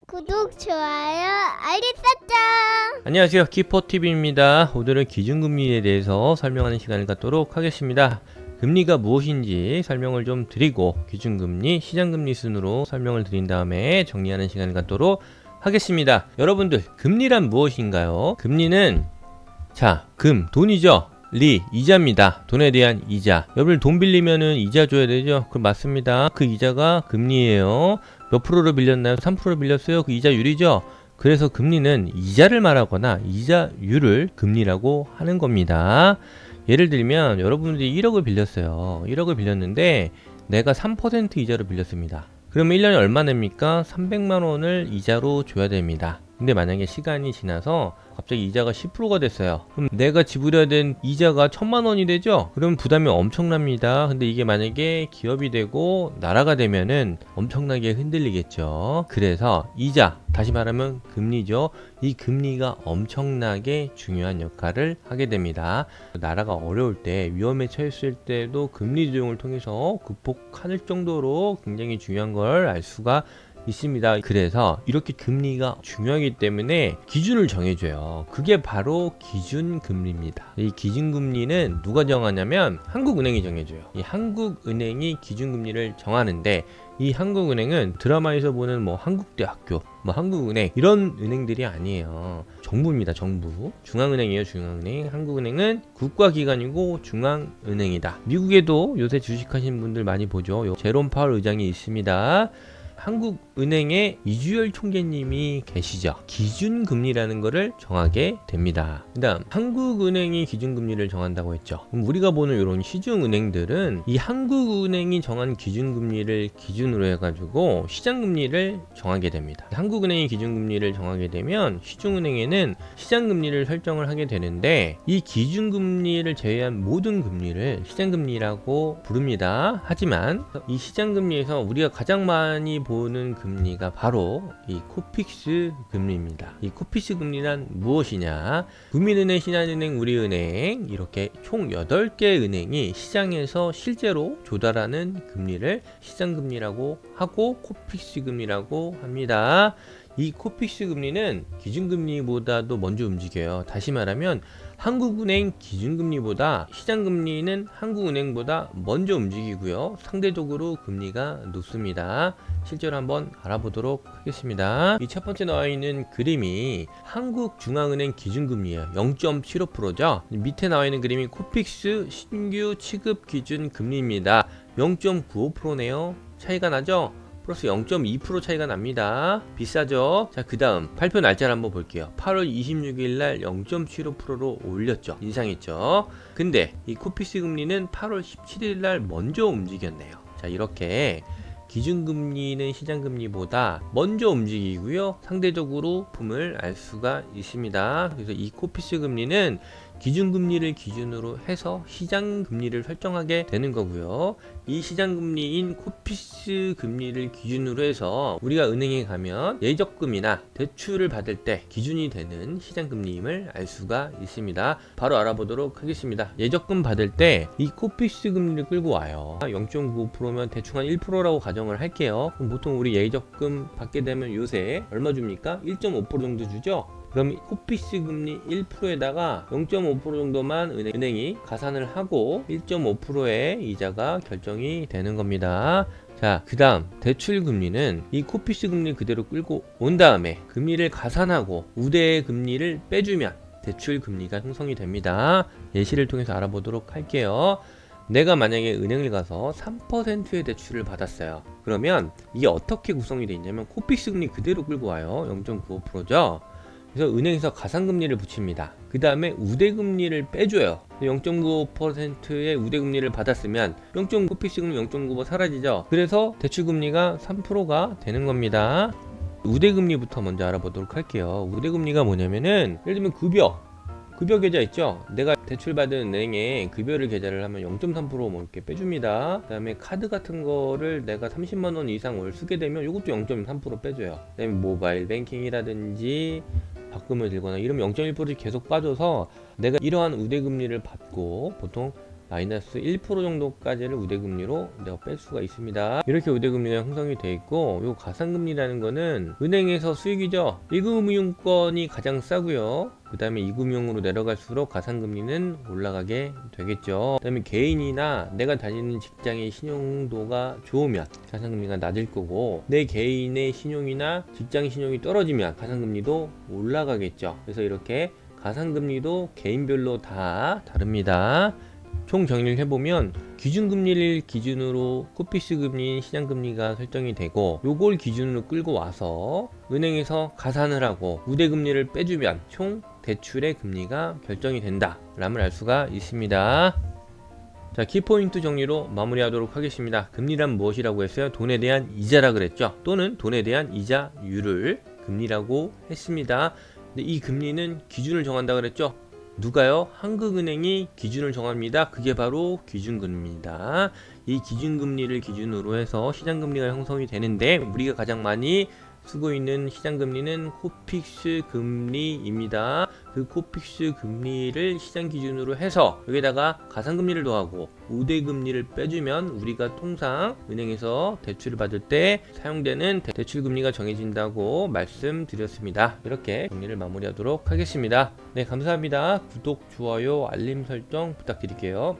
구독, 좋아요, 알림 설정. 안녕하세요, 키퍼TV입니다. 오늘은 기준금리에 대해서 설명하는 시간을 갖도록 하겠습니다. 금리가 무엇인지 설명을 좀 드리고 기준금리, 시장금리 순으로 설명을 드린 다음에 정리하는 시간을 갖도록 하겠습니다. 여러분들, 금리란 무엇인가요? 금리는 돈이죠. 이자입니다. 돈에 대한 이자. 여러분 돈 빌리면은 이자 줘야 되죠? 그 맞습니다. 그 이자가 금리예요. 몇 프로로 빌렸나요? 3% 빌렸어요. 그 이자율이죠. 그래서 금리는 이자를 말하거나 이자율을 금리라고 하는 겁니다. 예를 들면 여러분들이 1억을 빌렸어요. 1억을 빌렸는데 내가 3% 이자로 빌렸습니다. 그러면 1년에 얼마 냅니까? 300만 원을 이자로 줘야 됩니다. 근데 만약에 시간이 지나서 갑자기 이자가 10%가 됐어요. 그럼 내가 지불해야 된 이자가 1000만 원이 되죠? 그럼 부담이 엄청납니다. 근데 이게 만약에 기업이 되고 나라가 되면은 엄청나게 흔들리겠죠. 그래서 이자, 다시 말하면 금리죠. 이 금리가 엄청나게 중요한 역할을 하게 됩니다. 나라가 어려울 때, 위험에 처했을 때도 금리 조정을 통해서 극복할 정도로 굉장히 중요한 걸 알 수가 있습니다. 그래서 이렇게 금리가 중요하기 때문에 기준을 정해줘요. 그게 바로 기준금리입니다. 이 기준금리는 누가 정하냐면 한국은행이 정해줘요. 이 한국은행이 기준금리를 정하는데 이 한국은행은 드라마에서 보는 한국대학교, 한국은행 이런 은행들이 아니에요. 정부입니다. 정부. 중앙은행이에요. 중앙은행. 한국은행은 국가기관이고 중앙은행이다. 미국에도 요새 주식하시는 분들 많이 보죠. 제롬 파월 의장이 있습니다. 한국은행의 이주열 총재님이 계시죠. 기준금리라는 거를 정하게 됩니다. 그 다음 한국은행이 기준금리를 정한다고 했죠. 그럼 우리가 보는 이런 시중은행들은 이 한국은행이 정한 기준금리를 기준으로 해가지고 시장금리를 정하게 됩니다. 한국은행이 기준금리를 정하게 되면 시중은행에는 시장금리를 설정을 하게 되는데 이 기준금리를 제외한 모든 금리를 시장금리라고 부릅니다. 하지만 이 시장금리에서 우리가 가장 많이 보는 금리가 바로 이 코픽스 금리입니다. 이 코픽스 금리란 무엇이냐? 국민은행, 신한은행, 우리은행 이렇게 총 8개 은행이 시장에서 실제로 조달하는 금리를 시장금리라고 하고 코픽스 금리라고 합니다. 이 코픽스 금리는 기준금리보다도 먼저 움직여요. 다시 말하면 한국은행 기준금리보다 시장금리는 한국은행보다 먼저 움직이고요. 상대적으로 금리가 높습니다. 실제로 한번 알아보도록 하겠습니다. 이 첫 번째 나와 있는 그림이 한국중앙은행 기준금리예요. 0.75%죠. 밑에 나와 있는 그림이 코픽스 신규 취급 기준 금리입니다. 0.95%네요. 차이가 나죠? 플러스 0.2% 차이가 납니다. 비싸죠? 자, 그 다음 발표 날짜를 한번 볼게요. 8월 26일 날 0.75%로 올렸죠. 인상했죠. 근데 이 코픽스 금리는 8월 17일 날 먼저 움직였네요. 자, 이렇게 기준금리는 시장금리보다 먼저 움직이고요. 상대적으로 품을 알 수가 있습니다. 그래서 이 코픽스 금리는 기준금리를 기준으로 해서 시장금리를 설정하게 되는 거고요. 이 시장금리인 코픽스 금리를 기준으로 해서 우리가 은행에 가면 예적금이나 대출을 받을 때 기준이 되는 시장금리임을 알 수가 있습니다. 바로 알아보도록 하겠습니다. 예적금 받을 때 이 코픽스 금리를 끌고 와요. 0.95%면 대충 한 1%라고 가정을 할게요. 그럼 보통 우리 예적금 받게 되면 요새 얼마 줍니까? 1.5% 정도 주죠? 그럼 코픽스 금리 1%에다가 0.5% 정도만 은행이 가산을 하고 1.5%의 이자가 결정이 되는 겁니다. 자, 그 다음 대출 금리는 이 코픽스 금리 그대로 끌고 온 다음에 금리를 가산하고 우대의 금리를 빼주면 대출 금리가 형성이 됩니다. 예시를 통해서 알아보도록 할게요. 내가 만약에 은행을 가서 3%의 대출을 받았어요. 그러면 이게 어떻게 구성이 되어 있냐면 코픽스 금리 그대로 끌고 와요. 0.95%죠. 그래서 은행에서 가산금리를 붙입니다. 그 다음에 우대금리를 빼줘요. 0.95%의 우대금리를 받았으면 0.9피스 금리 0.95 사라지죠. 그래서 대출금리가 3%가 되는 겁니다. 우대금리부터 먼저 알아보도록 할게요. 우대금리가 뭐냐면은 예를 들면 급여 계좌 있죠. 내가 대출받은 은행에 급여를 계좌를 하면 0.3% 이렇게 빼줍니다. 그 다음에 카드 같은 거를 내가 30만원 이상 월 쓰게 되면 이것도 0.3% 빼줘요. 그 다음에 모바일 뱅킹이라든지 바금을 들거나 이러면 0.1% 계속 빠져서 내가 이러한 우대금리를 받고 보통 마이너스 1% 정도까지를 우대금리로 내가 뺄 수가 있습니다. 이렇게 우대금리가 형성이 되어 있고, 요 가산금리라는 거는 은행에서 수익이죠. 1금융권이 가장 싸고요. 그 다음에 2금융으로 내려갈수록 가산금리는 올라가게 되겠죠. 그 다음에 개인이나 내가 다니는 직장의 신용도가 좋으면 가산금리가 낮을 거고, 내 개인의 신용이나 직장 신용이 떨어지면 가산금리도 올라가겠죠. 그래서 이렇게 가산금리도 개인별로 다 다릅니다. 총 정리를 해보면 기준금리를 기준으로 코픽스 금리인 시장금리가 설정이 되고, 요걸 기준으로 끌고 와서 은행에서 가산을 하고 우대금리를 빼주면 총 대출의 금리가 결정이 된다 라는 알 수가 있습니다. 자, 키포인트 정리로 마무리하도록 하겠습니다. 금리란 무엇이라고 했어요? 돈에 대한 이자라 그랬죠. 또는 돈에 대한 이자율을 금리라고 했습니다. 근데 이 금리는 기준을 정한다 그랬죠. 누가요? 한국은행이 기준을 정합니다. 그게 바로 기준금리입니다. 이 기준금리를 기준으로 해서 시장금리가 형성이 되는데, 우리가 가장 많이 쓰고 있는 시장금리는 코픽스 금리입니다. 그 코픽스 금리를 시장 기준으로 해서 여기다가 가산금리를 더하고 우대금리를 빼주면 우리가 통상 은행에서 대출을 받을 때 사용되는 대출금리가 정해진다고 말씀드렸습니다. 이렇게 정리를 마무리하도록 하겠습니다. 네, 감사합니다. 구독, 좋아요, 알림 설정 부탁드릴게요.